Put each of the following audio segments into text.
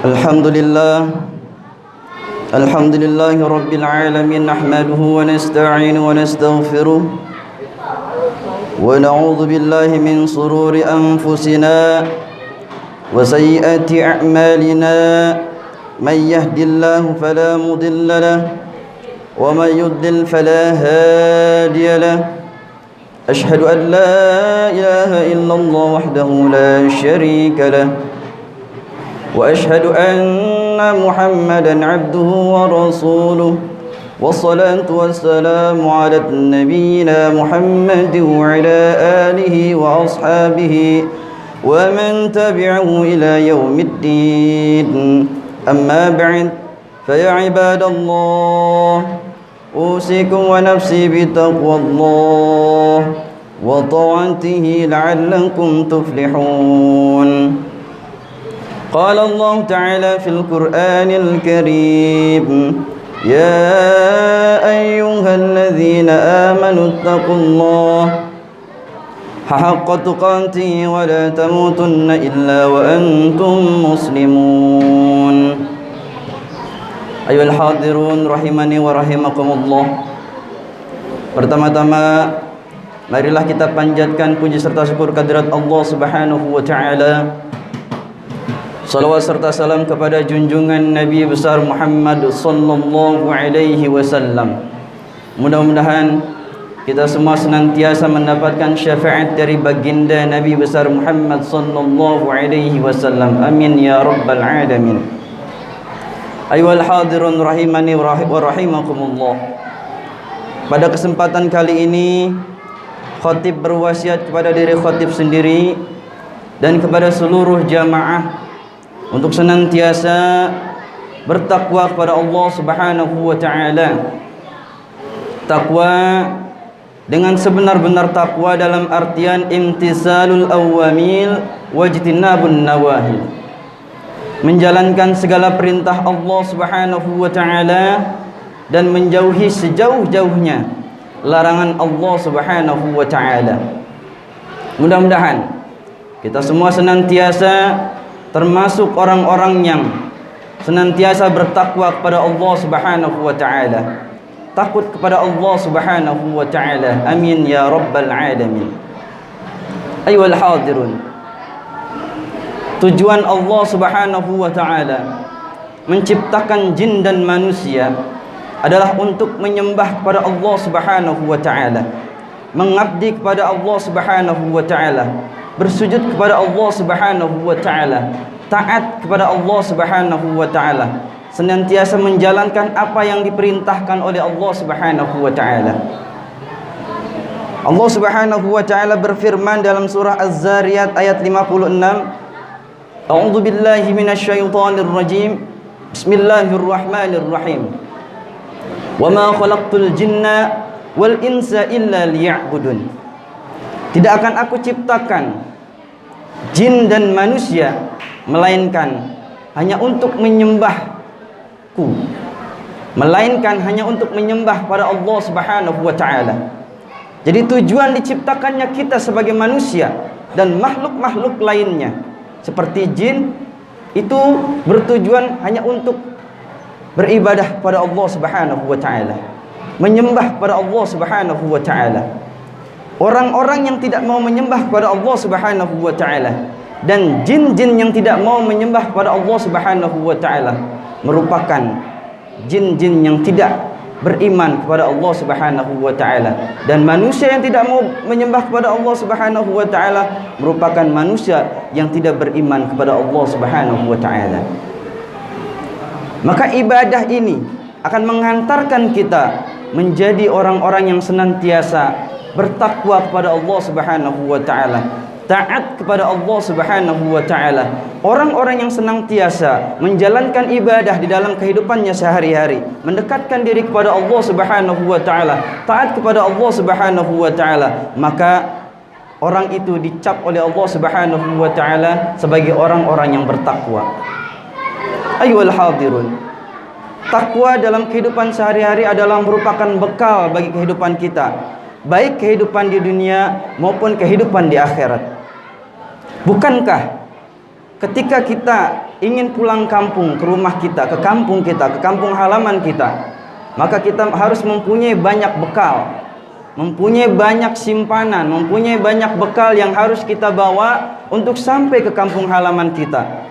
Alhamdulillah Rabbil Alamin, nahmaduhu wa nasta'inu wa nastaghfiruh wa na'udzu billahi min sururi anfusina wa sayyiati a'malina, man yahdihillahu fala mudilla lahu wa man yudlil fala hadiya lahu. Ashhadu an la ilaha illallah wahdahu la syarika lahu wa ashhadu anna Muhammadan abduhu wa rasuluh. Wassalatu wassalamu ala nabiyyina Muhammad wa ala alihi wa ashabihi wa man tabi'ahu ila yaumiddin. Amma ba'd, fa ya ibadallah, usikum wa nafsi bitaqwallah wa ta'atihi la'allakum tuflihun. قال الله تعالى في القرآن الكريم: يا أيها الذين آمنوا اتقوا الله حق تقاته ولا تموتن إلا وأنتم مسلمون. أيها الحاضرون rahimani wa rahimakumullah. Pertama-tama, marilah kita panjatkan puji serta syukur kehadirat Allah Subhanahu wa taala. Salawat serta salam kepada junjungan Nabi besar Muhammad sallallahu alaihi wasallam. Mudah-mudahan kita semua senantiasa mendapatkan syafaat dari baginda Nabi besar Muhammad sallallahu alaihi wasallam. Amin ya rabbal alamin. Ayyuhal hadirun rahimani wa rahimakumullah. Pada kesempatan kali ini, khatib berwasiat kepada diri khatib sendiri dan kepada seluruh jamaah untuk senantiasa bertakwa kepada Allah Subhanahu wa taala. Takwa dengan sebenar-benar takwa dalam artian imtisalul awamil wajtinabun nawahi. Menjalankan segala perintah Allah Subhanahu wa taala dan menjauhi sejauh-jauhnya larangan Allah Subhanahu wa taala. Mudah-mudahan kita semua senantiasa termasuk orang-orang yang senantiasa bertakwa kepada Allah Subhanahu wa taala, takut kepada Allah Subhanahu wa taala. Amin ya rabbal alamin. Ayyuhal hadirun, tujuan Allah Subhanahu wa taala menciptakan jin dan manusia adalah untuk menyembah kepada Allah Subhanahu wa taala, mengabdi kepada Allah Subhanahu wa taala, bersujud kepada Allah Subhanahu wa taala, taat kepada Allah Subhanahu wa taala, senantiasa menjalankan apa yang diperintahkan oleh Allah Subhanahu wa taala. Allah Subhanahu wa taala berfirman dalam surah Az-Zariyat ayat 56, A'udzu billahi minasyaitonir rajim. Bismillahirrahmanirrahim. Wa ma khalaqtul jinna wal insa illa liya'budun. Tidak akan aku ciptakan jin dan manusia melainkan hanya untuk menyembahku, melainkan hanya untuk menyembah pada Allah Subhanahu wa taala. Jadi tujuan diciptakannya kita sebagai manusia dan makhluk-makhluk lainnya seperti jin itu bertujuan hanya untuk beribadah pada Allah Subhanahu wa taala, menyembah pada Allah Subhanahu wa taala. Orang-orang yang tidak mau menyembah kepada Allah Subhanahu wa taala dan jin-jin yang tidak mau menyembah kepada Allah Subhanahu wa taala merupakan jin-jin yang tidak beriman kepada Allah Subhanahu wa taala, dan manusia yang tidak mau menyembah kepada Allah Subhanahu wa taala merupakan manusia yang tidak beriman kepada Allah Subhanahu wa taala. Maka ibadah ini akan menghantarkan kita menjadi orang-orang yang senantiasa bertakwa kepada Allah Subhanahu wa taala, taat kepada Allah Subhanahu wa taala. Orang-orang yang senantiasa menjalankan ibadah di dalam kehidupannya sehari-hari, mendekatkan diri kepada Allah Subhanahu wa taala, taat kepada Allah Subhanahu wa taala, maka orang itu dicap oleh Allah Subhanahu wa taala sebagai orang-orang yang bertakwa. Ayyuhal hadirun, takwa dalam kehidupan sehari-hari adalah merupakan bekal bagi kehidupan kita, baik kehidupan di dunia maupun kehidupan di akhirat. Bukankah ketika kita ingin pulang kampung, ke rumah kita, ke kampung halaman kita, maka kita harus mempunyai banyak bekal, mempunyai banyak simpanan, mempunyai banyak bekal yang harus kita bawa untuk sampai ke kampung halaman kita.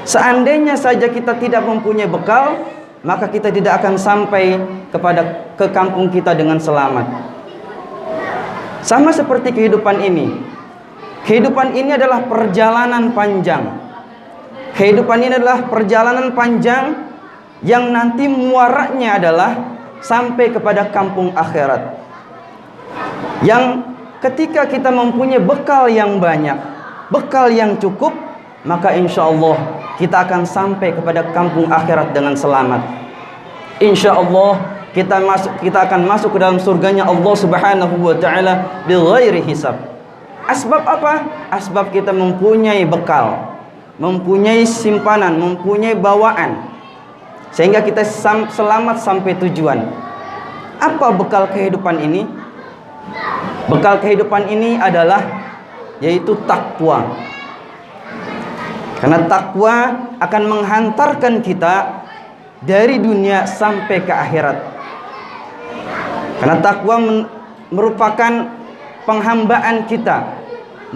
Seandainya saja kita tidak mempunyai bekal, maka kita tidak akan sampai ke kampung kita dengan selamat. Sama seperti kehidupan ini. Kehidupan ini adalah perjalanan panjang. Kehidupan ini adalah perjalanan panjang yang nanti muaranya adalah sampai kepada kampung akhirat. Yang ketika kita mempunyai bekal yang banyak, bekal yang cukup, maka insya Allah kita akan sampai kepada kampung akhirat dengan selamat. Insya Allah kita akan masuk ke dalam surganya Allah Subhanahu wa taala bighairi hisab. Asbab apa? Asbab kita mempunyai bekal, mempunyai simpanan, mempunyai bawaan, sehingga kita selamat sampai tujuan. Apa bekal kehidupan ini? Bekal kehidupan ini adalah yaitu takwa. Karena takwa akan menghantarkan kita dari dunia sampai ke akhirat. Karena takwa merupakan penghambaan kita,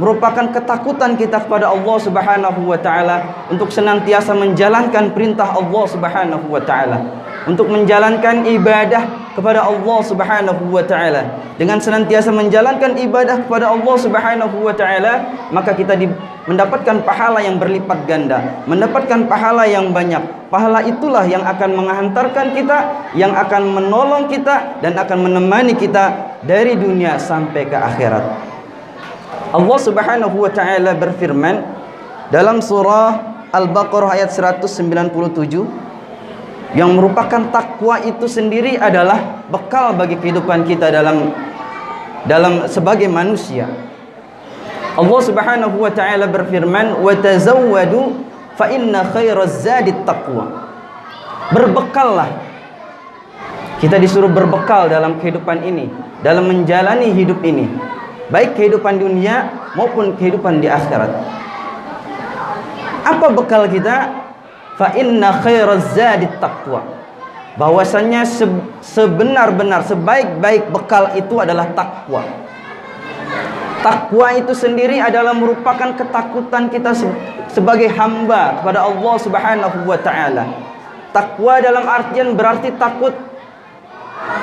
merupakan ketakutan kita kepada Allah Subhanahu wa taala untuk senantiasa menjalankan perintah Allah Subhanahu wa taala, untuk menjalankan ibadah kepada Allah Subhanahu wa taala. Dengan senantiasa menjalankan ibadah kepada Allah Subhanahu wa taala, maka kita mendapatkan pahala yang berlipat ganda, mendapatkan pahala yang banyak. Pahala itulah yang akan menghantarkan kita, yang akan menolong kita, dan akan menemani kita dari dunia sampai ke akhirat. Allah Subhanahu wa taala berfirman dalam surah Al-Baqarah ayat 197, yang merupakan takwa itu sendiri adalah bekal bagi kehidupan kita dalam sebagai manusia. Allah Subhanahu wa taala berfirman, "Wa tazawwadu fa inna khairaz zadi taqwa." Berbekallah. Kita disuruh berbekal dalam kehidupan ini, dalam menjalani hidup ini, baik kehidupan dunia maupun kehidupan di akhirat. Apa bekal kita? Fa inna khairaz zadi taqwa. Bahwasanya sebenar-benar sebaik-baik bekal itu adalah takwa. Takwa itu sendiri adalah merupakan ketakutan kita sebagai hamba kepada Allah Subhanahu wa taala. Takwa dalam artian berarti takut,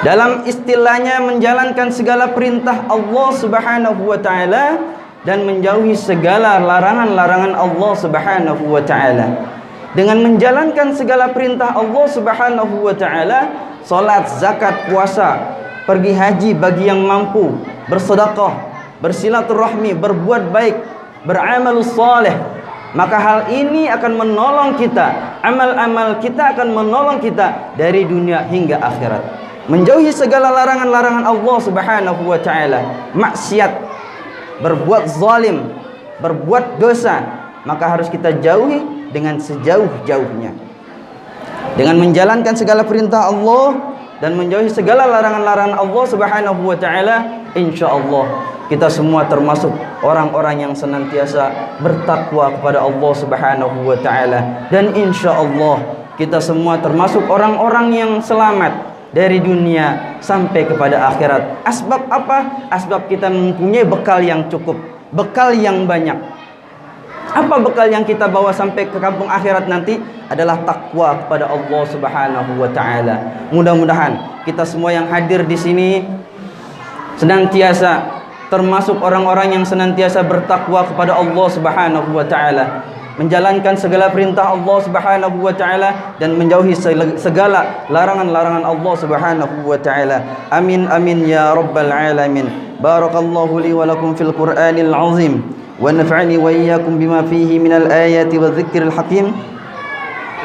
dalam istilahnya menjalankan segala perintah Allah Subhanahu wa taala dan menjauhi segala larangan-larangan Allah Subhanahu wa taala. Dengan menjalankan segala perintah Allah Subhanahu wa taala, salat, zakat, puasa, pergi haji bagi yang mampu, bersedekah, bersilaturahmi, berbuat baik, beramal saleh, maka hal ini akan menolong kita, amal-amal kita akan menolong kita dari dunia hingga akhirat. Menjauhi segala larangan-larangan Allah Subhanahu wa taala, maksiat, berbuat zalim, berbuat dosa, maka harus kita jauhi dengan sejauh-jauhnya. Dengan menjalankan segala perintah Allah dan menjauhi segala larangan-larangan Allah Subhanahu wa taala, insyaallah kita semua termasuk orang-orang yang senantiasa bertakwa kepada Allah Subhanahu wa taala, dan insyaallah kita semua termasuk orang-orang yang selamat dari dunia sampai kepada akhirat. Asbab apa? Asbab kita mempunyai bekal yang cukup, bekal yang banyak. Apa bekal yang kita bawa sampai ke kampung akhirat nanti? Adalah takwa kepada Allah Subhanahu wa taala. Mudah-mudahan kita semua yang hadir di sini senantiasa termasuk orang-orang yang senantiasa bertakwa kepada Allah Subhanahu wa taala, menjalankan segala perintah Allah Subhanahu wa taala dan menjauhi segala larangan-larangan Allah Subhanahu wa taala. Amin amin ya rabbal alamin. Barakallahu li wa lakum fil Qur'anil azim wa nafa'ani wa iyyakum bima fihi minal ayati wadh-dhikril hakim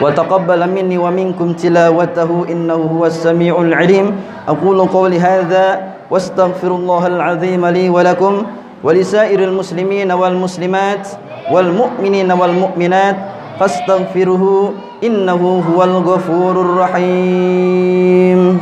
wa taqabbal minni wa minkum tilawatahu innahu huwas samiul alim. Aqulu qawli hadza wastaghfirullahal azim li wa lakum wa lisairil muslimina wal muslimat wal mu'minina wal mu'minat fastaghfiruhu innahu huwal ghafurur rahim.